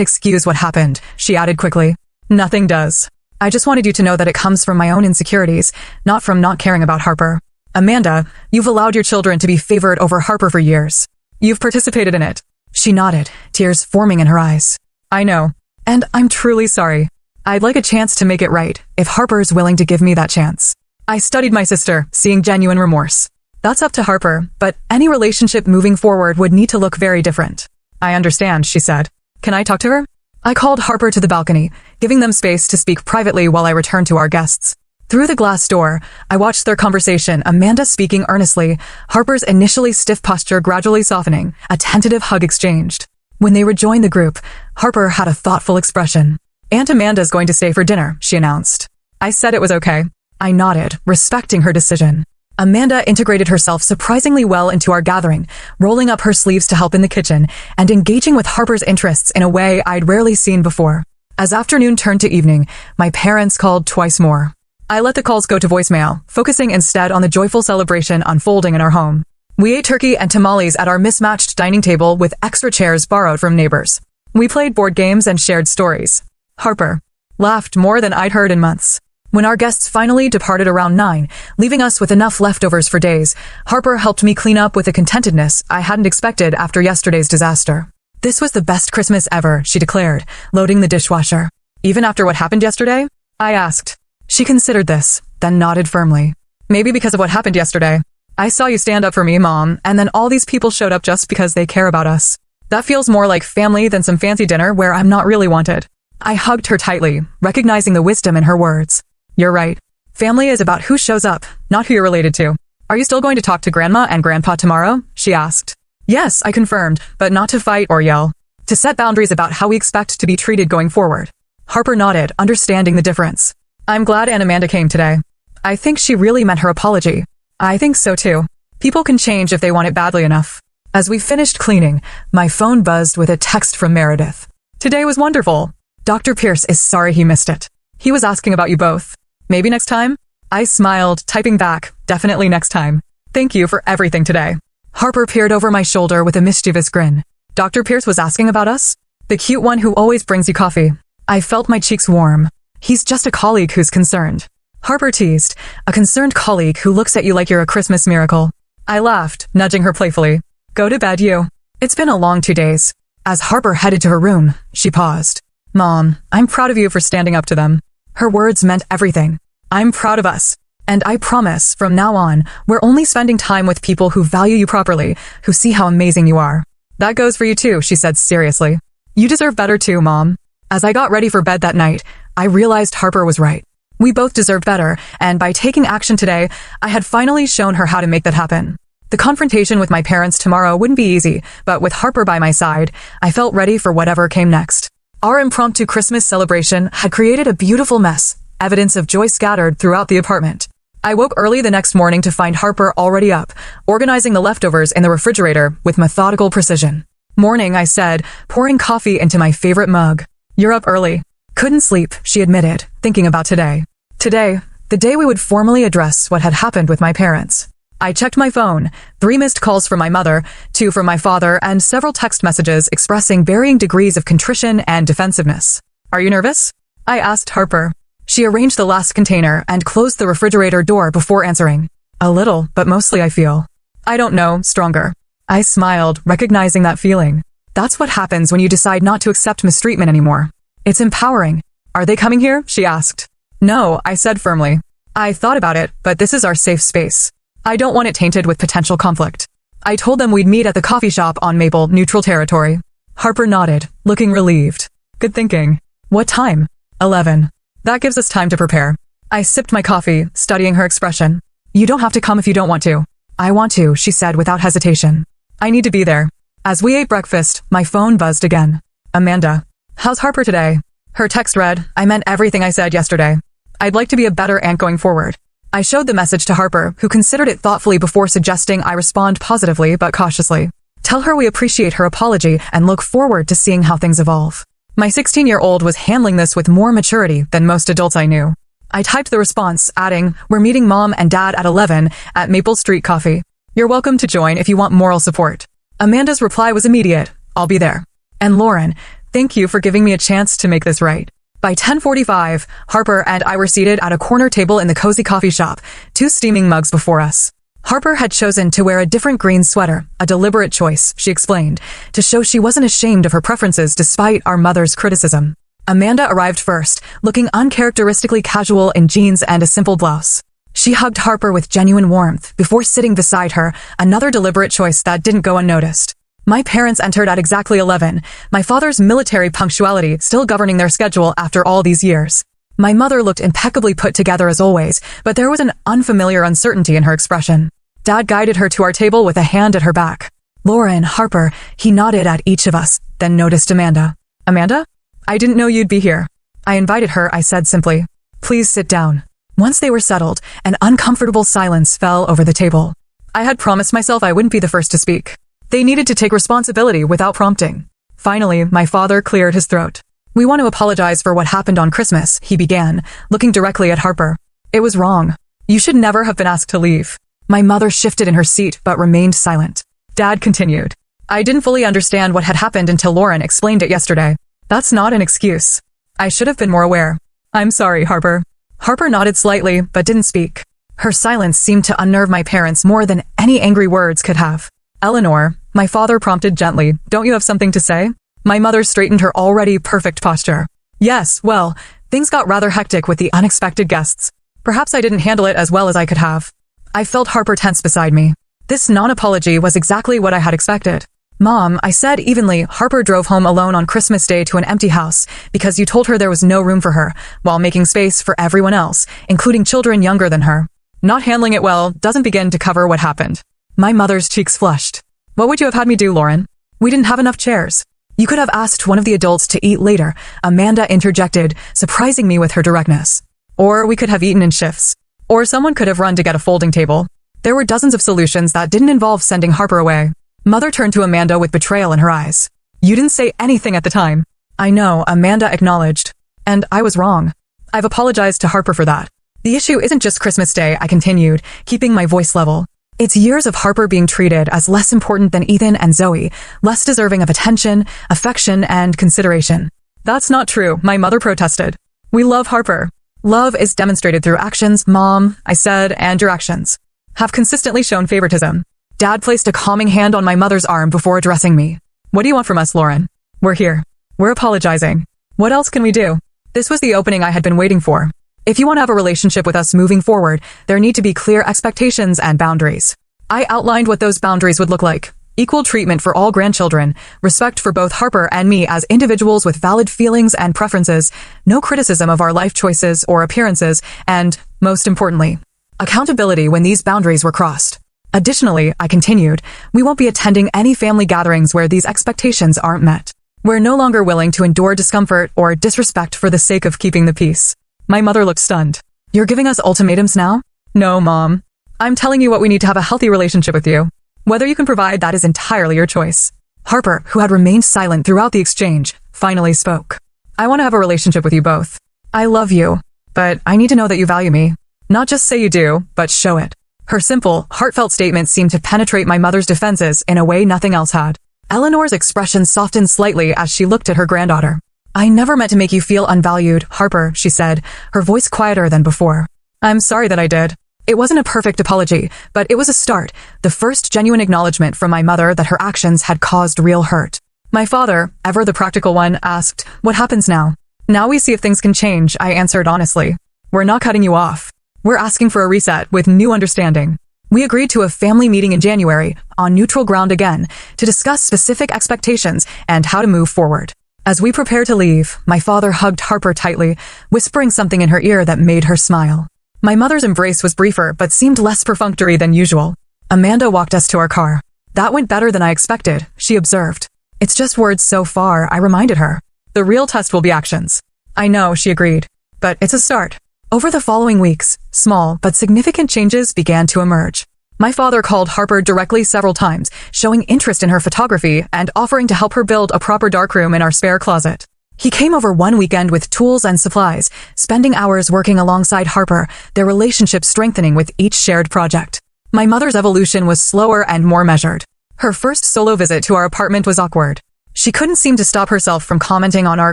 excuse what happened, she added quickly. Nothing does. I just wanted you to know that it comes from my own insecurities, not from not caring about Harper. Amanda, you've allowed your children to be favored over Harper for years. You've participated in it. She nodded, tears forming in her eyes. I know. And I'm truly sorry. I'd like a chance to make it right, if Harper's willing to give me that chance. I studied my sister, seeing genuine remorse. That's up to Harper, but any relationship moving forward would need to look very different. I understand, she said. Can I talk to her? I called Harper to the balcony, giving them space to speak privately while I returned to our guests. Through the glass door, I watched their conversation, Amanda speaking earnestly, Harper's initially stiff posture gradually softening, a tentative hug exchanged. When they rejoined the group, Harper had a thoughtful expression. Aunt Amanda's going to stay for dinner, she announced. I said it was okay. I nodded, respecting her decision. Amanda integrated herself surprisingly well into our gathering, rolling up her sleeves to help in the kitchen, and engaging with Harper's interests in a way I'd rarely seen before. As afternoon turned to evening, my parents called twice more. I let the calls go to voicemail, focusing instead on the joyful celebration unfolding in our home. We ate turkey and tamales at our mismatched dining table with extra chairs borrowed from neighbors. We played board games and shared stories. Harper laughed more than I'd heard in months. When our guests finally departed around 9, leaving us with enough leftovers for days, Harper helped me clean up with a contentedness I hadn't expected after yesterday's disaster. This was the best Christmas ever, she declared, loading the dishwasher. Even after what happened yesterday? I asked. She considered this, then nodded firmly. Maybe because of what happened yesterday. I saw you stand up for me, Mom, and then all these people showed up just because they care about us. That feels more like family than some fancy dinner where I'm not really wanted. I hugged her tightly, recognizing the wisdom in her words. You're right. Family is about who shows up, not who you're related to. Are you still going to talk to Grandma and Grandpa tomorrow? She asked. Yes, I confirmed, but not to fight or yell. To set boundaries about how we expect to be treated going forward. Harper nodded, understanding the difference. I'm glad Aunt Amanda came today. I think she really meant her apology. I think so too. People can change if they want it badly enough. As we finished cleaning, my phone buzzed with a text from Meredith. Today was wonderful. Dr. Pierce is sorry he missed it. He was asking about you both. Maybe next time? I smiled, typing back, definitely next time. Thank you for everything today. Harper peered over my shoulder with a mischievous grin. Dr. Pierce was asking about us? The cute one who always brings you coffee. I felt my cheeks warm. He's just a colleague who's concerned. Harper teased, a concerned colleague who looks at you like you're a Christmas miracle. I laughed, nudging her playfully. Go to bed, you. It's been a long 2 days. As Harper headed to her room, she paused. Mom, I'm proud of you for standing up to them. Her words meant everything. I'm proud of us. And I promise, from now on, we're only spending time with people who value you properly, who see how amazing you are. That goes for you too, she said seriously. You deserve better too, Mom. As I got ready for bed that night, I realized Harper was right. We both deserved better, and by taking action today, I had finally shown her how to make that happen. The confrontation with my parents tomorrow wouldn't be easy, but with Harper by my side, I felt ready for whatever came next. Our impromptu Christmas celebration had created a beautiful mess, evidence of joy scattered throughout the apartment. I woke early the next morning to find Harper already up, organizing the leftovers in the refrigerator with methodical precision. Morning, I said, pouring coffee into my favorite mug. You're up early. Couldn't sleep, she admitted, thinking about today. Today, the day we would formally address what had happened with my parents. I checked my phone, 3 missed calls from my mother, 2 from my father, and several text messages expressing varying degrees of contrition and defensiveness. Are you nervous? I asked Harper. She arranged the last container and closed the refrigerator door before answering. A little, but mostly I feel. I don't know, stronger. I smiled, recognizing that feeling. That's what happens when you decide not to accept mistreatment anymore. It's empowering. Are they coming here? She asked. No, I said firmly. I thought about it, but this is our safe space. I don't want it tainted with potential conflict. I told them we'd meet at the coffee shop on Maple, neutral territory. Harper nodded, looking relieved. Good thinking. What time? 11. That gives us time to prepare. I sipped my coffee, studying her expression. You don't have to come if you don't want to. I want to, she said without hesitation. I need to be there. As we ate breakfast, my phone buzzed again. Amanda. How's Harper today? Her text read, I meant everything I said yesterday. I'd like to be a better aunt going forward. I showed the message to Harper, who considered it thoughtfully before suggesting I respond positively but cautiously. Tell her we appreciate her apology and look forward to seeing how things evolve. My 16-year-old was handling this with more maturity than most adults I knew. I typed the response, adding, we're meeting Mom and Dad at 11 at Maple Street Coffee. You're welcome to join if you want moral support. Amanda's reply was immediate. I'll be there. And Lauren, thank you for giving me a chance to make this right. By 10:45, Harper and I were seated at a corner table in the cozy coffee shop, 2 steaming mugs before us. Harper had chosen to wear a different green sweater, a deliberate choice, she explained, to show she wasn't ashamed of her preferences despite our mother's criticism. Amanda arrived first, looking uncharacteristically casual in jeans and a simple blouse. She hugged Harper with genuine warmth before sitting beside her, another deliberate choice that didn't go unnoticed. My parents entered at exactly 11, my father's military punctuality still governing their schedule after all these years. My mother looked impeccably put together as always, but there was an unfamiliar uncertainty in her expression. Dad guided her to our table with a hand at her back. Lauren, Harper, he nodded at each of us, then noticed Amanda. Amanda? I didn't know you'd be here. I invited her, I said simply. Please sit down. Once they were settled, an uncomfortable silence fell over the table. I had promised myself I wouldn't be the first to speak. They needed to take responsibility without prompting. Finally, my father cleared his throat. We want to apologize for what happened on Christmas, he began, looking directly at Harper. It was wrong. You should never have been asked to leave. My mother shifted in her seat but remained silent. Dad continued. I didn't fully understand what had happened until Lauren explained it yesterday. That's not an excuse. I should have been more aware. I'm sorry, Harper. Harper nodded slightly but didn't speak. Her silence seemed to unnerve my parents more than any angry words could have. Eleanor, my father prompted gently, don't you have something to say? My mother straightened her already perfect posture. Yes, well, things got rather hectic with the unexpected guests. Perhaps I didn't handle it as well as I could have. I felt Harper tense beside me. This non-apology was exactly what I had expected. Mom, I said evenly, Harper drove home alone on Christmas Day to an empty house because you told her there was no room for her, while making space for everyone else, including children younger than her. Not handling it well doesn't begin to cover what happened. My mother's cheeks flushed. What would you have had me do, Lauren? We didn't have enough chairs. You could have asked one of the adults to eat later, Amanda interjected, surprising me with her directness. Or we could have eaten in shifts. Or someone could have run to get a folding table. There were dozens of solutions that didn't involve sending Harper away. Mother turned to Amanda with betrayal in her eyes. You didn't say anything at the time. I know, Amanda acknowledged. And I was wrong. I've apologized to Harper for that. The issue isn't just Christmas Day, I continued, keeping my voice level. It's years of Harper being treated as less important than Ethan and Zoe, less deserving of attention, affection, and consideration. That's not true, my mother protested. We love Harper. Love is demonstrated through actions, Mom, I said, and your actions have consistently shown favoritism. Dad placed a calming hand on my mother's arm before addressing me. What do you want from us, Lauren? We're here. We're apologizing. What else can we do? This was the opening I had been waiting for. If you want to have a relationship with us moving forward, there need to be clear expectations and boundaries. I outlined what those boundaries would look like. Equal treatment for all grandchildren, respect for both Harper and me as individuals with valid feelings and preferences, no criticism of our life choices or appearances, and, most importantly, accountability when these boundaries were crossed. Additionally, I continued, we won't be attending any family gatherings where these expectations aren't met. We're no longer willing to endure discomfort or disrespect for the sake of keeping the peace. My mother looked stunned. You're giving us ultimatums now? No, Mom. I'm telling you what we need to have a healthy relationship with you. Whether you can provide that is entirely your choice. Harper, who had remained silent throughout the exchange, finally spoke. I want to have a relationship with you both. I love you, but I need to know that you value me. Not just say you do, but show it. Her simple, heartfelt statement seemed to penetrate my mother's defenses in a way nothing else had. Eleanor's expression softened slightly as she looked at her granddaughter. I never meant to make you feel unvalued, Harper, she said, her voice quieter than before. I'm sorry that I did. It wasn't a perfect apology, but it was a start, the first genuine acknowledgement from my mother that her actions had caused real hurt. My father, ever the practical one, asked, what happens now? Now we see if things can change, I answered honestly. We're not cutting you off. We're asking for a reset with new understanding. We agreed to a family meeting in January, on neutral ground again, to discuss specific expectations and how to move forward. As we prepared to leave, my father hugged Harper tightly, whispering something in her ear that made her smile. My mother's embrace was briefer but seemed less perfunctory than usual. Amanda walked us to our car. That went better than I expected, she observed. It's just words so far, I reminded her. The real test will be actions. I know, she agreed. But it's a start. Over the following weeks, small but significant changes began to emerge. My father called Harper directly several times, showing interest in her photography and offering to help her build a proper darkroom in our spare closet. He came over one weekend with tools and supplies, spending hours working alongside Harper, their relationship strengthening with each shared project. My mother's evolution was slower and more measured. Her first solo visit to our apartment was awkward. She couldn't seem to stop herself from commenting on our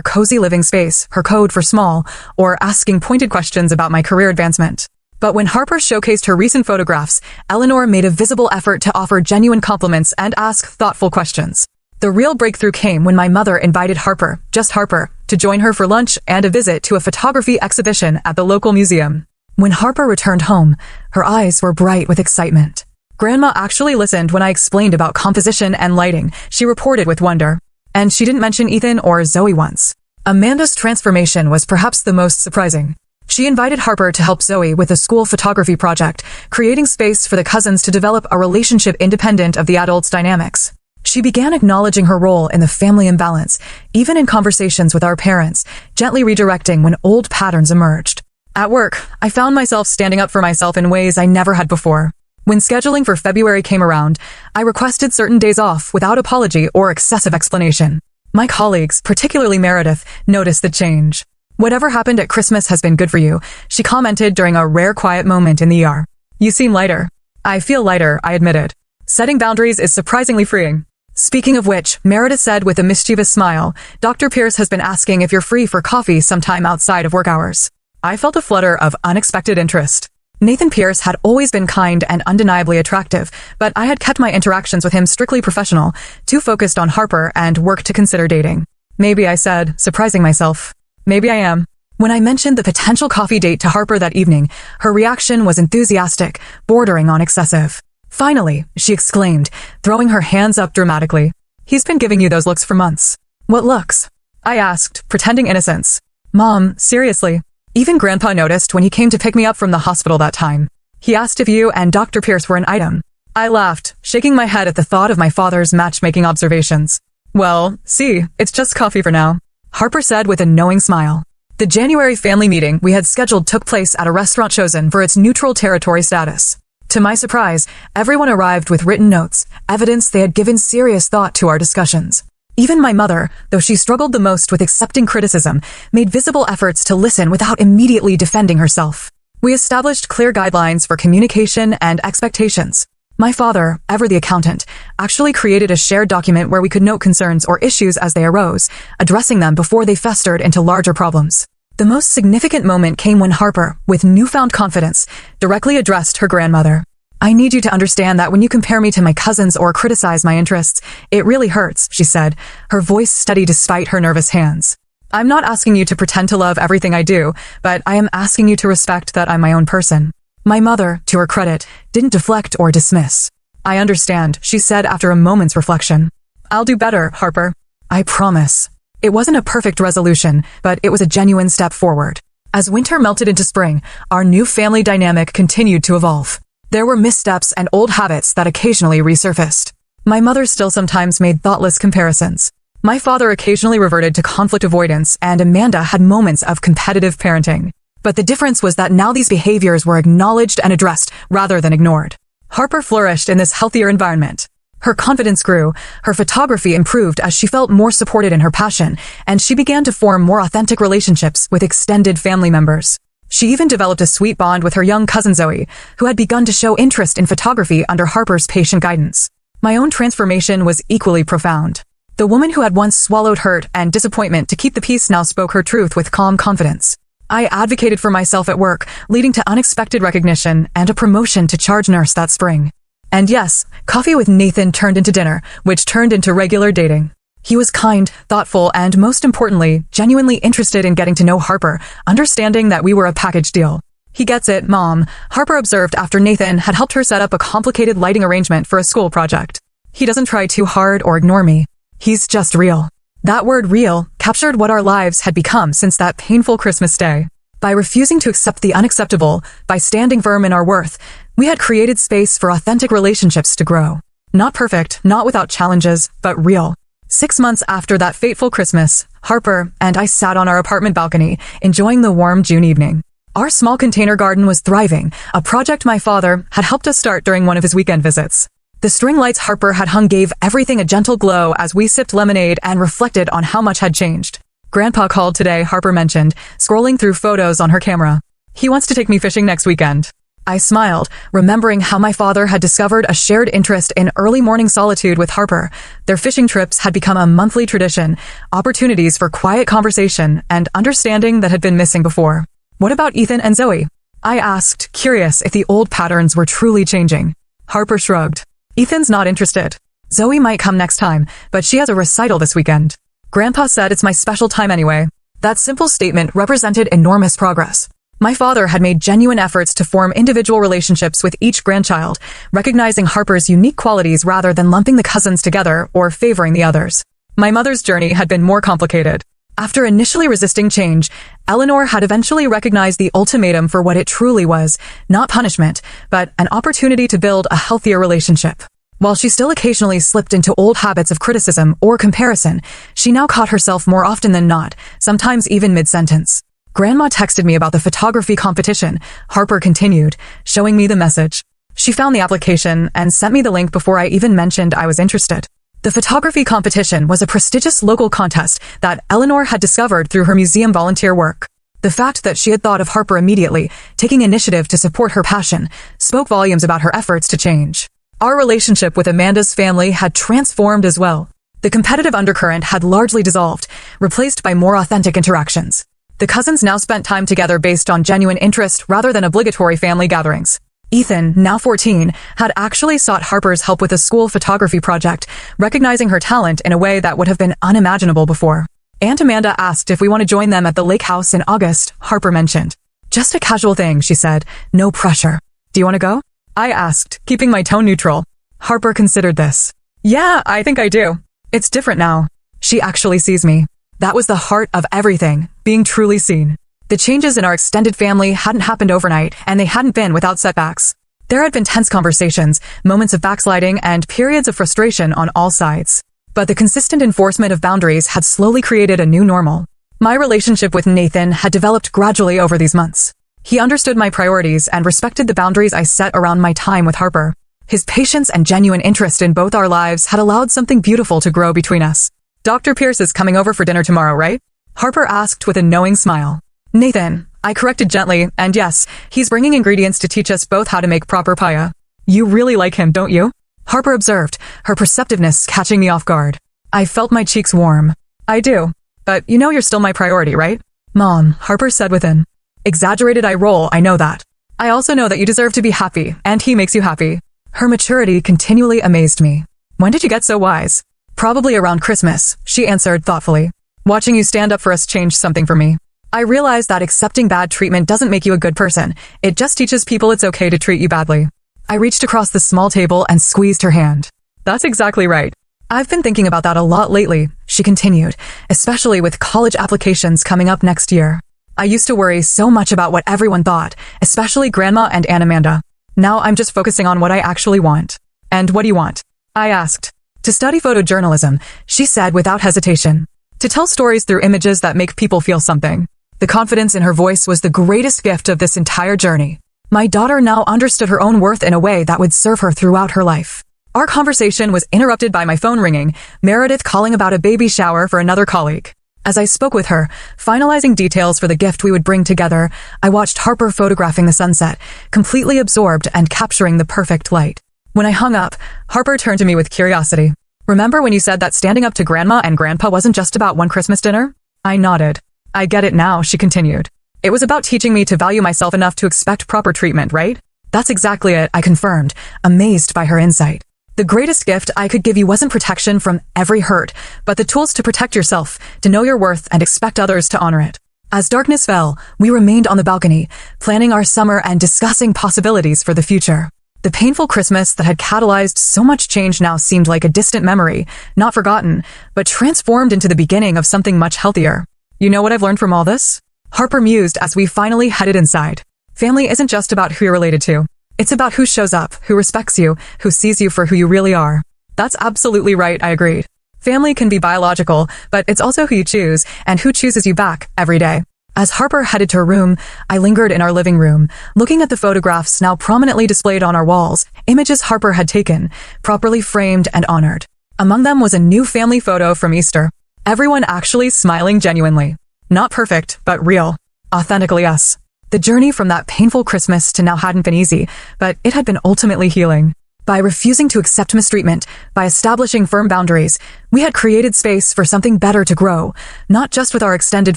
cozy living space, her code for small, or asking pointed questions about my career advancement. But when Harper showcased her recent photographs, Eleanor made a visible effort to offer genuine compliments and ask thoughtful questions. The real breakthrough came when my mother invited Harper, just Harper, to join her for lunch and a visit to a photography exhibition at the local museum. When Harper returned home, her eyes were bright with excitement. Grandma actually listened when I explained about composition and lighting, she reported with wonder. And she didn't mention Ethan or Zoe once. Amanda's transformation was perhaps the most surprising. She invited Harper to help Zoe with a school photography project, creating space for the cousins to develop a relationship independent of the adults' dynamics. She began acknowledging her role in the family imbalance, even in conversations with our parents, gently redirecting when old patterns emerged. At work, I found myself standing up for myself in ways I never had before. When scheduling for February came around, I requested certain days off without apology or excessive explanation. My colleagues, particularly Meredith, noticed the change. "Whatever happened at Christmas has been good for you," she commented during a rare quiet moment in the ER. "You seem lighter." "I feel lighter," I admitted. "Setting boundaries is surprisingly freeing." Speaking of which, Meredith said with a mischievous smile, "Dr. Pierce has been asking if you're free for coffee sometime outside of work hours." I felt a flutter of unexpected interest. Nathan Pierce had always been kind and undeniably attractive, but I had kept my interactions with him strictly professional, too focused on Harper and work to consider dating. "Maybe," I said, surprising myself. "Maybe I am." When I mentioned the potential coffee date to Harper that evening, her reaction was enthusiastic, bordering on excessive. "Finally," she exclaimed, throwing her hands up dramatically. "He's been giving you those looks for months." "What looks?" I asked, pretending innocence. "Mom, seriously." Even Grandpa noticed when he came to pick me up from the hospital that time. He asked if you and Dr. Pierce were an item. I laughed, shaking my head at the thought of my father's matchmaking observations. "Well, see, it's just coffee for now," Harper said with a knowing smile. The January family meeting we had scheduled took place at a restaurant chosen for its neutral territory status. To my surprise, everyone arrived with written notes, evidence they had given serious thought to our discussions. Even my mother, though she struggled the most with accepting criticism, made visible efforts to listen without immediately defending herself. We established clear guidelines for communication and expectations. My father, ever the accountant, actually created a shared document where we could note concerns or issues as they arose, addressing them before they festered into larger problems. The most significant moment came when Harper, with newfound confidence, directly addressed her grandmother. "I need you to understand that when you compare me to my cousins or criticize my interests, it really hurts," she said, her voice steady despite her nervous hands. "I'm not asking you to pretend to love everything I do, but I am asking you to respect that I'm my own person." My mother, to her credit, didn't deflect or dismiss. "I understand," she said after a moment's reflection. "I'll do better, Harper. I promise." It wasn't a perfect resolution, but it was a genuine step forward. As winter melted into spring, our new family dynamic continued to evolve. There were missteps and old habits that occasionally resurfaced. My mother still sometimes made thoughtless comparisons. My father occasionally reverted to conflict avoidance, and Amanda had moments of competitive parenting. But the difference was that now these behaviors were acknowledged and addressed rather than ignored. Harper flourished in this healthier environment. Her confidence grew, her photography improved as she felt more supported in her passion, and she began to form more authentic relationships with extended family members. She even developed a sweet bond with her young cousin Zoe, who had begun to show interest in photography under Harper's patient guidance. My own transformation was equally profound. The woman who had once swallowed hurt and disappointment to keep the peace now spoke her truth with calm confidence. I advocated for myself at work, leading to unexpected recognition and a promotion to charge nurse that spring. And yes, coffee with Nathan turned into dinner, which turned into regular dating. He was kind, thoughtful, and most importantly, genuinely interested in getting to know Harper, understanding that we were a package deal. "He gets it, Mom," Harper observed after Nathan had helped her set up a complicated lighting arrangement for a school project. "He doesn't try too hard or ignore me. He's just real." That word real captured what our lives had become since that painful Christmas day. By refusing to accept the unacceptable, by standing firm in our worth, we had created space for authentic relationships to grow. Not perfect, not without challenges, but real. 6 months after that fateful Christmas, Harper and I sat on our apartment balcony, enjoying the warm June evening. Our small container garden was thriving, a project my father had helped us start during one of his weekend visits. The string lights Harper had hung gave everything a gentle glow as we sipped lemonade and reflected on how much had changed. "Grandpa called today," Harper mentioned, scrolling through photos on her camera. "He wants to take me fishing next weekend." I smiled, remembering how my father had discovered a shared interest in early morning solitude with Harper. Their fishing trips had become a monthly tradition, opportunities for quiet conversation and understanding that had been missing before. What about Ethan and Zoe? I asked, curious if the old patterns were truly changing. Harper shrugged. Ethan's not interested. Zoe might come next time, but she has a recital this weekend. Grandpa said it's my special time anyway. That simple statement represented enormous progress. My father had made genuine efforts to form individual relationships with each grandchild, recognizing Harper's unique qualities rather than lumping the cousins together or favoring the others. My mother's journey had been more complicated. After initially resisting change, Eleanor had eventually recognized the ultimatum for what it truly was, not punishment, but an opportunity to build a healthier relationship. While she still occasionally slipped into old habits of criticism or comparison, she now caught herself more often than not, sometimes even mid-sentence. Grandma texted me about the photography competition, Harper continued, showing me the message. She found the application and sent me the link before I even mentioned I was interested. The photography competition was a prestigious local contest that Eleanor had discovered through her museum volunteer work. The fact that she had thought of Harper immediately, taking initiative to support her passion, spoke volumes about her efforts to change. Our relationship with Amanda's family had transformed as well. The competitive undercurrent had largely dissolved, replaced by more authentic interactions. The cousins now spent time together based on genuine interest rather than obligatory family gatherings. Ethan, now 14, had actually sought Harper's help with a school photography project, recognizing her talent in a way that would have been unimaginable before. Aunt Amanda asked if we want to join them at the lake house in August, Harper mentioned. Just a casual thing, she said, no pressure. Do you want to go? I asked, keeping my tone neutral. Harper considered this. Yeah, I think I do. It's different now. She actually sees me. That was the heart of everything, being truly seen. The changes in our extended family hadn't happened overnight, and they hadn't been without setbacks. There had been tense conversations, moments of backsliding, and periods of frustration on all sides. But the consistent enforcement of boundaries had slowly created a new normal. My relationship with Nathan had developed gradually over these months. He understood my priorities and respected the boundaries I set around my time with Harper. His patience and genuine interest in both our lives had allowed something beautiful to grow between us. Dr. Pierce is coming over for dinner tomorrow, right? Harper asked with a knowing smile. Nathan, I corrected gently, and yes, he's bringing ingredients to teach us both how to make proper paella. You really like him, don't you? Harper observed, her perceptiveness catching me off guard. I felt my cheeks warm. I do. But you know you're still my priority, right? Mom, Harper said within. Exaggerated eye roll, I know that. I also know that you deserve to be happy, and he makes you happy. Her maturity continually amazed me. When did you get so wise? Probably around Christmas, she answered thoughtfully. Watching you stand up for us changed something for me. I realized that accepting bad treatment doesn't make you a good person. It just teaches people it's okay to treat you badly. I reached across the small table and squeezed her hand. That's exactly right. I've been thinking about that a lot lately, she continued, especially with college applications coming up next year. I used to worry so much about what everyone thought, especially Grandma and Aunt Amanda. Now I'm just focusing on what I actually want. And what do you want? I asked. To study photojournalism, she said without hesitation. To tell stories through images that make people feel something. The confidence in her voice was the greatest gift of this entire journey. My daughter now understood her own worth in a way that would serve her throughout her life. Our conversation was interrupted by my phone ringing, Meredith calling about a baby shower for another colleague. As I spoke with her, finalizing details for the gift we would bring together, I watched Harper photographing the sunset, completely absorbed and capturing the perfect light. When I hung up, Harper turned to me with curiosity. Remember when you said that standing up to Grandma and Grandpa wasn't just about one Christmas dinner? I nodded. I get it now, she continued. It was about teaching me to value myself enough to expect proper treatment, right? That's exactly it, I confirmed, amazed by her insight. The greatest gift I could give you wasn't protection from every hurt, but the tools to protect yourself, to know your worth and expect others to honor it. As darkness fell, we remained on the balcony, planning our summer and discussing possibilities for the future. The painful Christmas that had catalyzed so much change now seemed like a distant memory, not forgotten, but transformed into the beginning of something much healthier. You know what I've learned from all this? Harper mused as we finally headed inside. Family isn't just about who you're related to. It's about who shows up, who respects you, who sees you for who you really are. That's absolutely right, I agreed. Family can be biological, but it's also who you choose and who chooses you back every day. As Harper headed to her room, I lingered in our living room, looking at the photographs now prominently displayed on our walls, images Harper had taken, properly framed and honored. Among them was a new family photo from Easter. Everyone actually smiling genuinely. Not perfect, but real. Authentically us. The journey from that painful Christmas to now hadn't been easy, but it had been ultimately healing. By refusing to accept mistreatment, by establishing firm boundaries, we had created space for something better to grow, not just with our extended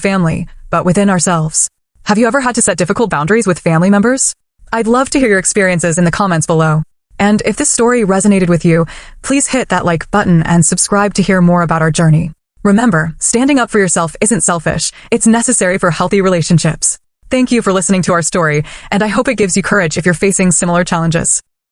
family, but within ourselves. Have you ever had to set difficult boundaries with family members? I'd love to hear your experiences in the comments below. And if this story resonated with you, please hit that like button and subscribe to hear more about our journey. Remember, standing up for yourself isn't selfish, it's necessary for healthy relationships. Thank you for listening to our story, and I hope it gives you courage if you're facing similar challenges.